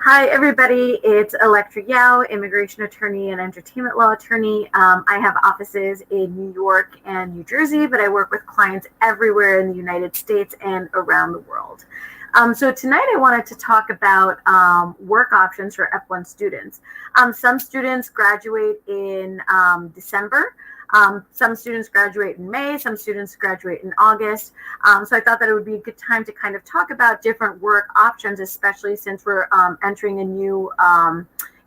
Hi, everybody. It's Elektra Yao, immigration attorney and entertainment law attorney. I have offices in New York and New Jersey, but I work with clients everywhere in the United States and around the world. So tonight I wanted to talk about work options for F-1 students. Some students graduate in December. Some students graduate in May, some students graduate in August. So I thought that it would be a good time to kind of talk about different work options, especially since we're entering a new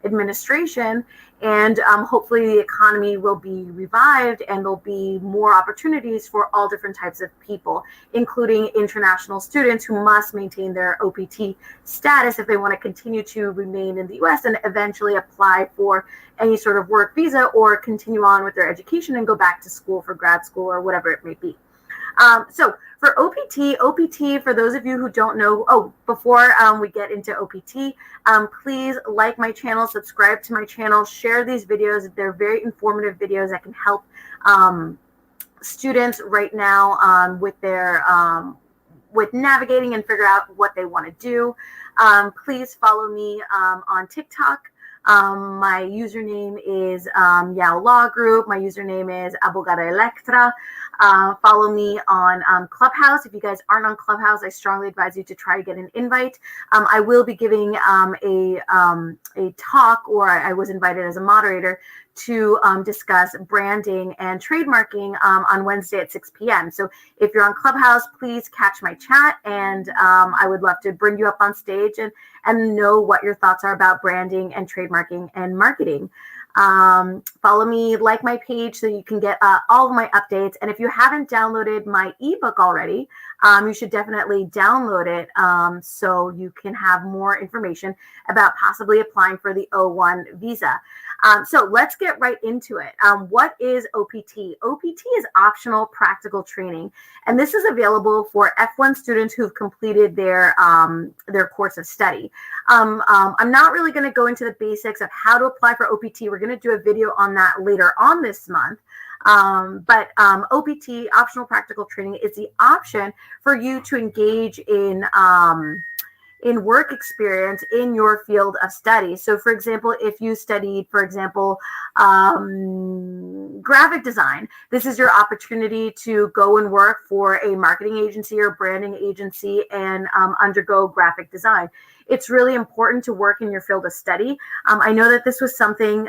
administration, and hopefully the economy will be revived and there'll be more opportunities for all different types of people, including international students who must maintain their OPT status if they want to continue to remain in the US and eventually apply for any sort of work visa or continue on with their education and go back to school for grad school or whatever it may be. So for OPT, for those of you who don't know, before we get into OPT, please like my channel, subscribe to my channel, share these videos. They're very informative videos that can help students right now with their with navigating and figure out what they want to do. Please follow me on TikTok. My username is Yao Law Group. My username is Abogada Elektra. Follow me on Clubhouse. If you guys aren't on Clubhouse, I strongly advise you to try to get an invite. I will be giving a talk, or I was invited as a moderator to discuss branding and trademarking on Wednesday at 6 p.m. So if you're on Clubhouse, please catch my chat, and I would love to bring you up on stage and know what your thoughts are about branding and trademarking and marketing. Follow me, like my page so you can get all of my updates. And if you haven't downloaded my ebook already, you should definitely download it so you can have more information about possibly applying for the O1 visa. So let's get right into it. What is OPT? OPT is optional practical training, and this is available for F1 students who've completed their course of study. I'm not really going to go into the basics of how to apply for OPT. We're going to do a video on that later on this month. But OPT, optional practical training, is the option for you to engage in work experience in your field of study. So for example, if you studied, for example, graphic design, this is your opportunity to go and work for a marketing agency or branding agency and undergo graphic design. It's really important to work in your field of study. I know that this was something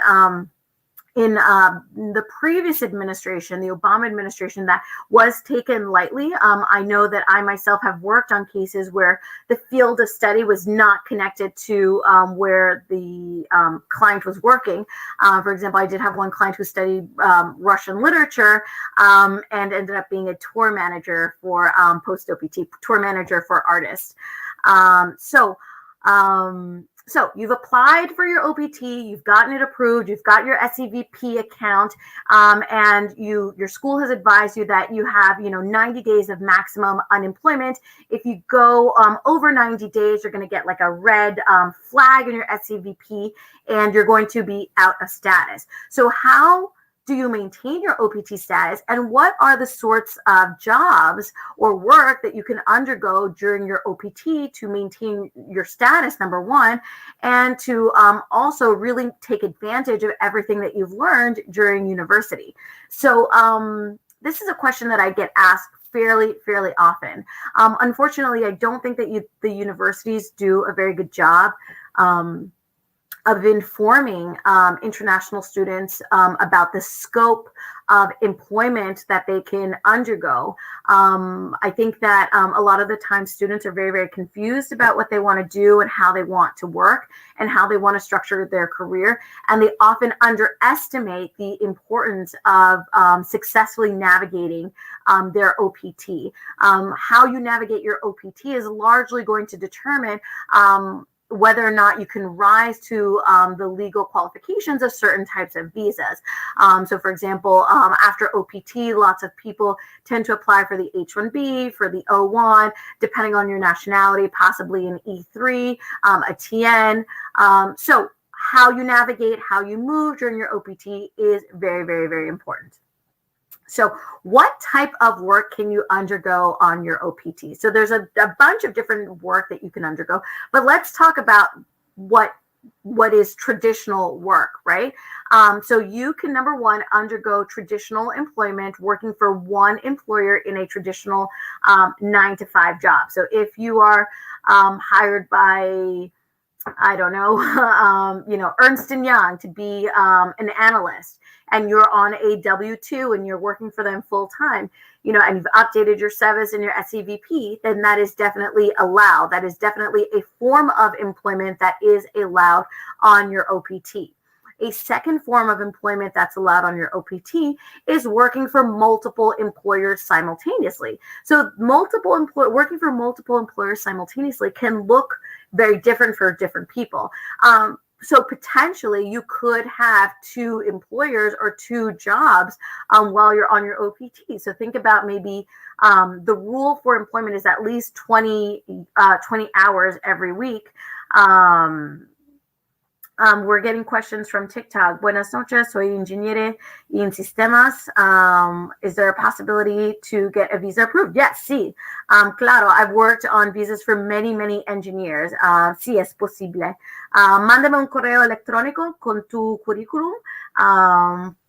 in the previous administration, the Obama administration, that was taken lightly. I know that I myself have worked on cases where the field of study was not connected to where the client was working. For example, I did have one client who studied Russian literature and ended up being a tour manager for post-OPT, tour manager for artists. So you've applied for your OPT, you've gotten it approved, you've got your SEVP account, and your school has advised you that you have 90 days of maximum unemployment. If you go over 90 days, you're going to get like a red flag in your SEVP, and you're going to be out of status. So how do you maintain your OPT status, and what are the sorts of jobs or work that you can undergo during your OPT to maintain your status, number one, and to also really take advantage of everything that you've learned during university? So this is a question that I get asked fairly often. Unfortunately, I don't think that the universities do a very good job of informing international students about the scope of employment that they can undergo. I think that a lot of the time students are very confused about what they want to do and how they want to work and how they want to structure their career. And they often underestimate the importance of successfully navigating their OPT. How you navigate your OPT is largely going to determine whether or not you can rise to the legal qualifications of certain types of visas. So for example, after OPT, lots of people tend to apply for the H-1B, for the O-1, depending on your nationality, possibly an E-3, a TN. So how you navigate, how you move during your OPT is very important. So what type of work can you undergo on your OPT? So there's a bunch of different work that you can undergo, but let's talk about what is traditional work, right? So you can, number one, undergo traditional employment working for one employer in a traditional 9-to-5 job. So if you are hired by, I don't know, Ernst & Young to be an analyst, and you're on a W-2 and you're working for them full time, and you've updated your SEVIS and your SEVP, then that is definitely allowed. That is definitely a form of employment that is allowed on your OPT. A second form of employment that's allowed on your OPT is working for multiple employers simultaneously. So working for multiple employers simultaneously can look very different for different people. So potentially you could have 2 employers or 2 jobs while you're on your OPT. So think about maybe the rule for employment is at least 20 hours every week. We're getting questions from TikTok. Buenas noches, soy ingeniero en sistemas. Is there a possibility to get a visa approved? Yes, sí. Claro, I've worked on visas for many, many engineers. Sí, es posible. Mándame un correo electrónico con tu currículum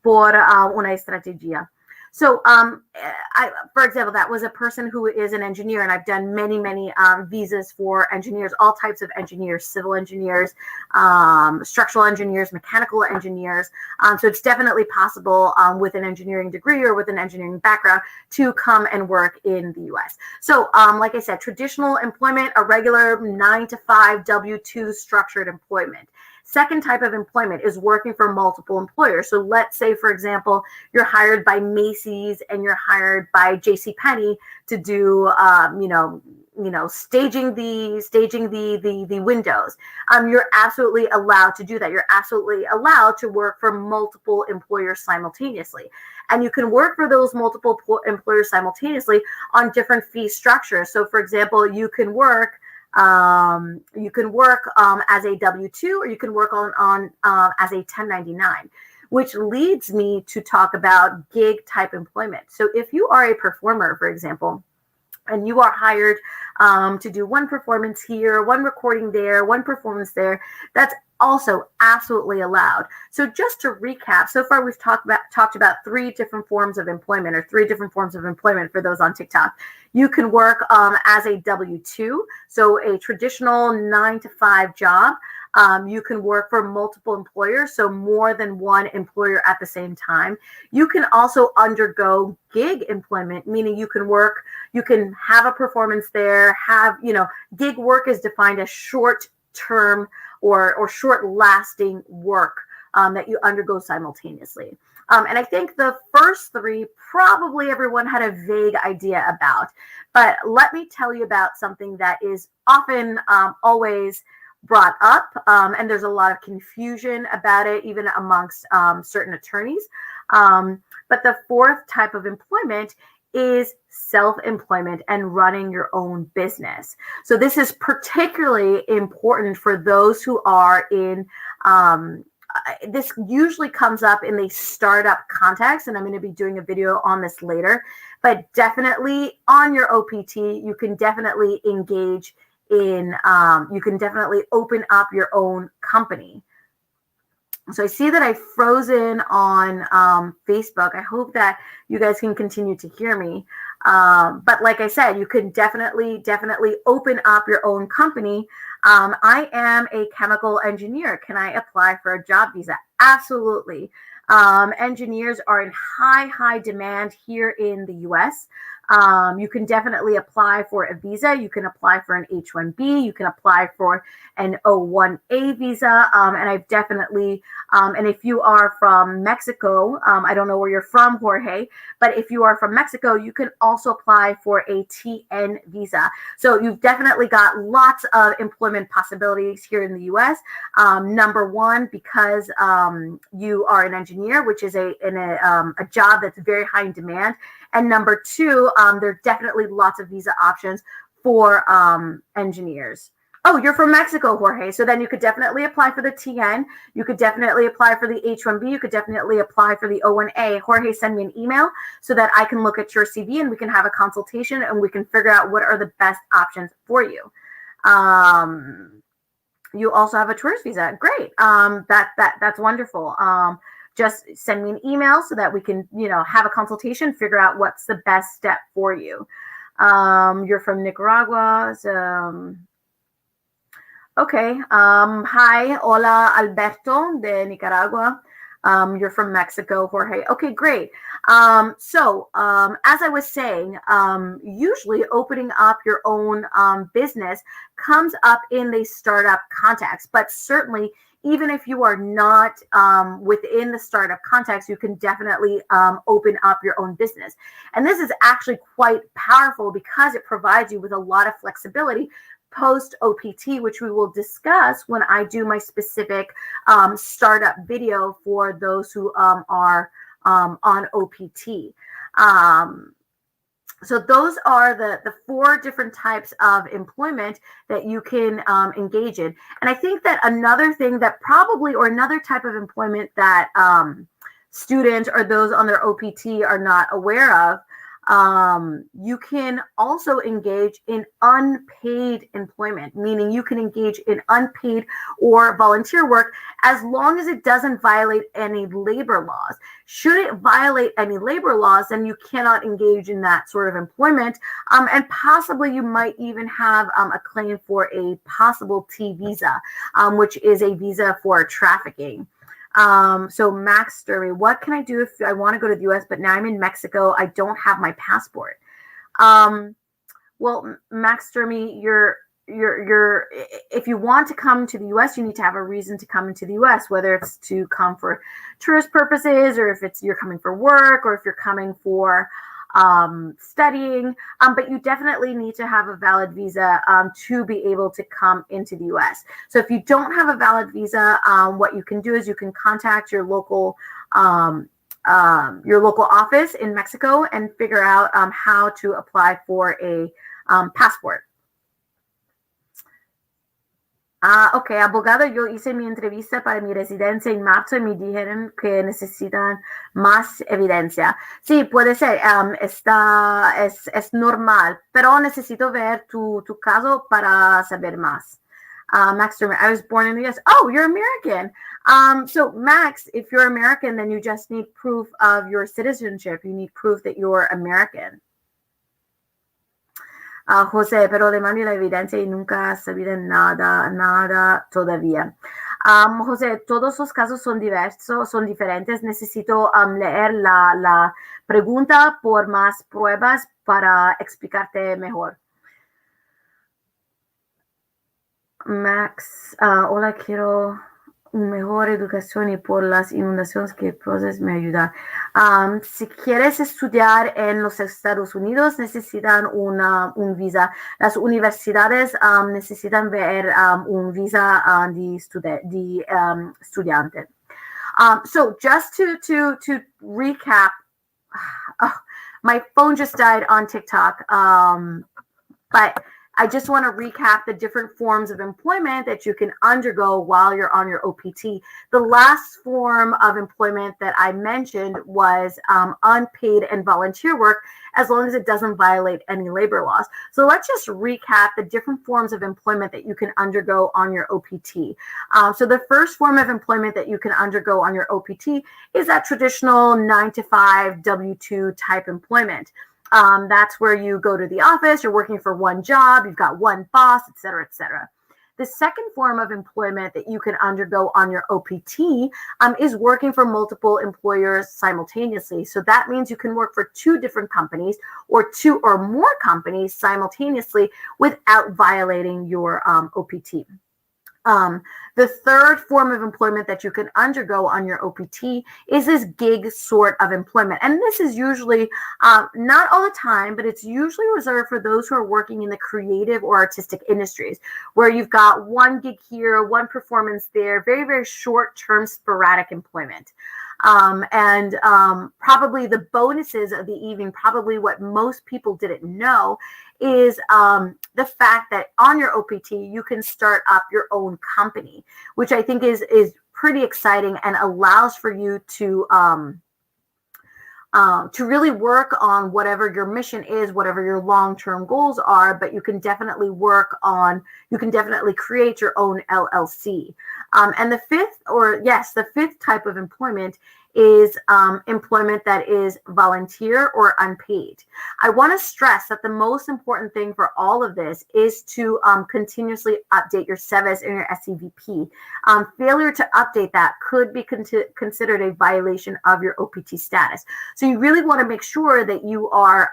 por una estrategia. So, for example, that was a person who is an engineer, and I've done many, many visas for engineers, all types of engineers, civil engineers, structural engineers, mechanical engineers. So it's definitely possible with an engineering degree or with an engineering background to come and work in the U.S. So, like I said, traditional employment, a regular 9-to-5 W-2 structured employment. Second type of employment is working for multiple employers. So let's say, for example, you're hired by Macy's and you're hired by JCPenney to do, staging the windows. You're absolutely allowed to do that. You're absolutely allowed to work for multiple employers simultaneously. And you can work for those multiple employers simultaneously on different fee structures. So, for example, you can work as a W-2, or you can work on as a 1099, which leads me to talk about gig type employment. So if you are a performer, for example, and you are hired to do one performance here, one recording there, one performance there, that's also absolutely allowed. So just to recap, so far we've talked about 3 different forms of employment, or 3 different forms of employment for those on TikTok. You can work as a W-2, so a traditional 9-to-5 job. You can work for multiple employers, so more than one employer at the same time. You can also undergo gig employment, meaning you can have a performance there, gig work is defined as short-term or short-lasting work that you undergo simultaneously. And I think the first 3 probably everyone had a vague idea about. But let me tell you about something that is often always brought up, and there's a lot of confusion about it, even amongst certain attorneys. But the 4th type of employment is self-employment and running your own business. So this is particularly important for those who are in, this usually comes up in the startup context, and I'm going to be doing a video on this later, but definitely on your OPT, you can definitely engage in, you can definitely open up your own company. So I see that I've frozen on Facebook. I hope that you guys can continue to hear me. But like I said, you can definitely open up your own company. I am a chemical engineer. Can I apply for a job visa? Absolutely. Engineers are in high demand here in the U.S. You can definitely apply for a visa. You can apply for an H-1B. You can apply for an O-1A visa. And I've definitely, and if you are from Mexico, I don't know where you're from, Jorge, but if you are from Mexico, you can also apply for a TN visa. So you've definitely got lots of employment possibilities here in the U.S. Number one, because you are an engineer, which is a job that's very high in demand. And number two, there are definitely lots of visa options for engineers. Oh, you're from Mexico, Jorge. So then you could definitely apply for the TN. You could definitely apply for the H-1B. You could definitely apply for the O-1A. Jorge, send me an email so that I can look at your CV and we can have a consultation and we can figure out what are the best options for you. You also have a tourist visa. Great. That's wonderful. Just send me an email so that we can, have a consultation, figure out what's the best step for you. You're from Nicaragua. So, okay. Hi. Hola, Alberto de Nicaragua. You're from Mexico, Jorge. Okay, great. As I was saying, usually opening up your own business comes up in the startup context, but certainly even if you are not within the startup context, you can definitely open up your own business. And this is actually quite powerful because it provides you with a lot of flexibility post OPT, which we will discuss when I do my specific startup video for those who are on OPT. So those are the 4 different types of employment that you can engage in. And I think that another thing that probably, or another type of employment that students or those on their OPT are not aware of, you can also engage in unpaid employment, meaning you can engage in unpaid or volunteer work as long as it doesn't violate any labor laws. Should it violate any labor laws, then you cannot engage in that sort of employment. And possibly you might even have a claim for a possible T visa, which is a visa for trafficking. So Max Sturmy, what can I do if I want to go to the US, but now I'm in Mexico, I don't have my passport? Well, Max Sturmy, if you want to come to the US, you need to have a reason to come into the US, whether it's to come for tourist purposes, or if you're coming for work, or if you're coming for studying, but you definitely need to have a valid visa to be able to come into the US. So if you don't have a valid visa, what you can do is you can contact your local office in Mexico and figure out how to apply for a passport. Ok, abogado, yo hice mi entrevista para mi residencia en marzo y me dijeron que necesitan más evidencia. Sí, puede ser, es normal, pero necesito ver tu caso para saber más. Max Sturman, I was born in the US. Oh, you're American. So Max, if you're American, then you just need proof of your citizenship. You need proof that you're American. José, pero le mandé la evidencia y nunca ha sabido nada todavía. José, todos los casos son diversos, son diferentes. Necesito leer la pregunta por más pruebas para explicarte mejor. Max, hola, quiero mejor educación y por las inundaciones que proceso me ayuda. Si quieres estudiar en los Estados Unidos, necesitan un visa. Las universidades necesitan ver un visa de estudiante. So just to recap, my phone just died on TikTok, but I just want to recap the different forms of employment that you can undergo while you're on your OPT. The last form of employment that I mentioned was unpaid and volunteer work, as long as it doesn't violate any labor laws. So let's just recap the different forms of employment that you can undergo on your OPT. So the first form of employment that you can undergo on your OPT is that traditional 9-to-5 W-2 type employment. That's where you go to the office, you're working for one job, you've got one boss, et cetera, et cetera. The second form of employment that you can undergo on your OPT is working for multiple employers simultaneously. So that means you can work for 2 different companies or 2 or more companies simultaneously without violating your OPT. The third form of employment that you can undergo on your OPT is this gig sort of employment. And this is usually, not all the time, but it's usually reserved for those who are working in the creative or artistic industries, where you've got 1 gig here, 1 performance there, very, very short-term sporadic employment. Probably the bonuses of the evening, probably what most people didn't know, is the fact that on your OPT, you can start up your own company, which I think is pretty exciting and allows for you to to really work on whatever your mission is, whatever your long-term goals are, but you can definitely create your own LLC. And the fifth type of employment is employment that is volunteer or unpaid. I want to stress that the most important thing for all of this is to continuously update your SEVIS and your SEVP. Failure to update that could be considered a violation of your OPT status. So you really want to make sure that you are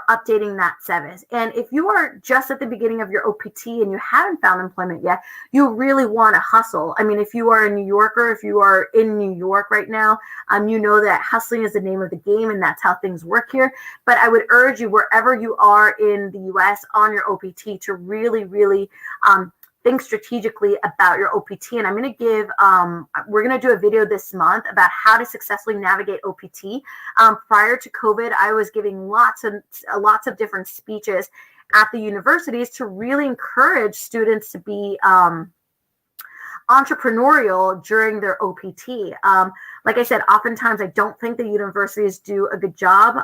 updating that SEVIS. And if you are just at the beginning of your OPT and you haven't found employment yet, you really want to hustle. I mean, if you are a New Yorker, if you are in New York right now, you know that hustling is the name of the game, and that's how things work here. But I would urge you, wherever you are in the US on your OPT, to really, really think strategically about your OPT. And I'm going to we're going to do a video this month about how to successfully navigate OPT. Prior to COVID, I was giving lots of different speeches at the universities to really encourage students to be entrepreneurial during their OPT. Like I said, oftentimes I don't think the universities do a good job.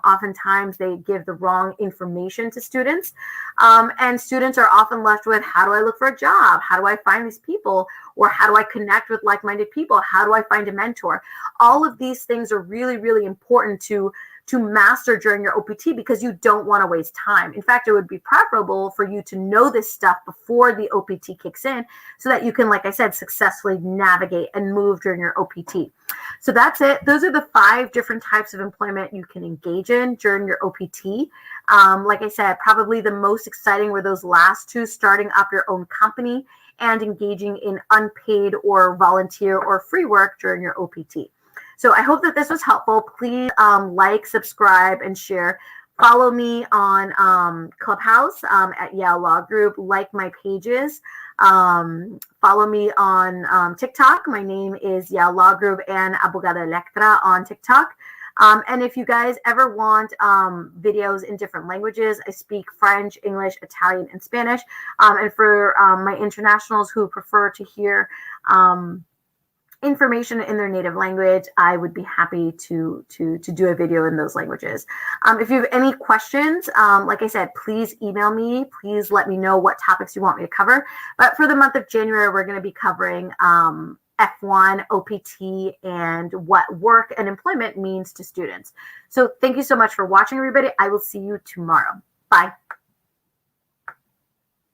Oftentimes they give the wrong information to students. And students are often left with, how do I look for a job? How do I find these people? Or how do I connect with like-minded people? How do I find a mentor? All of these things are really, really important to master during your OPT, because you don't want to waste time. In fact, it would be preferable for you to know this stuff before the OPT kicks in, so that you can, like I said, successfully navigate and move during your OPT. So that's it. Those are the 5 different types of employment you can engage in during your OPT. Like I said, probably the most exciting were those last 2, starting up your own company and engaging in unpaid or volunteer or free work during your OPT. So I hope that this was helpful. Please like, subscribe, and share. Follow me on Clubhouse at Yale Law Group. Like my pages. Follow me on TikTok. My name is Yale Law Group and Abogada Elektra on TikTok. And if you guys ever want videos in different languages, I speak French, English, Italian, and Spanish. And for my internationals who prefer to hear information in their native language, I would be happy to do a video in those languages. If you have any questions, like I said, please email me. Please let me know what topics you want me to cover. But for the month of January, we're going to be covering F-1, OPT, and what work and employment means to students. So thank you so much for watching, everybody. I will see you tomorrow. Bye.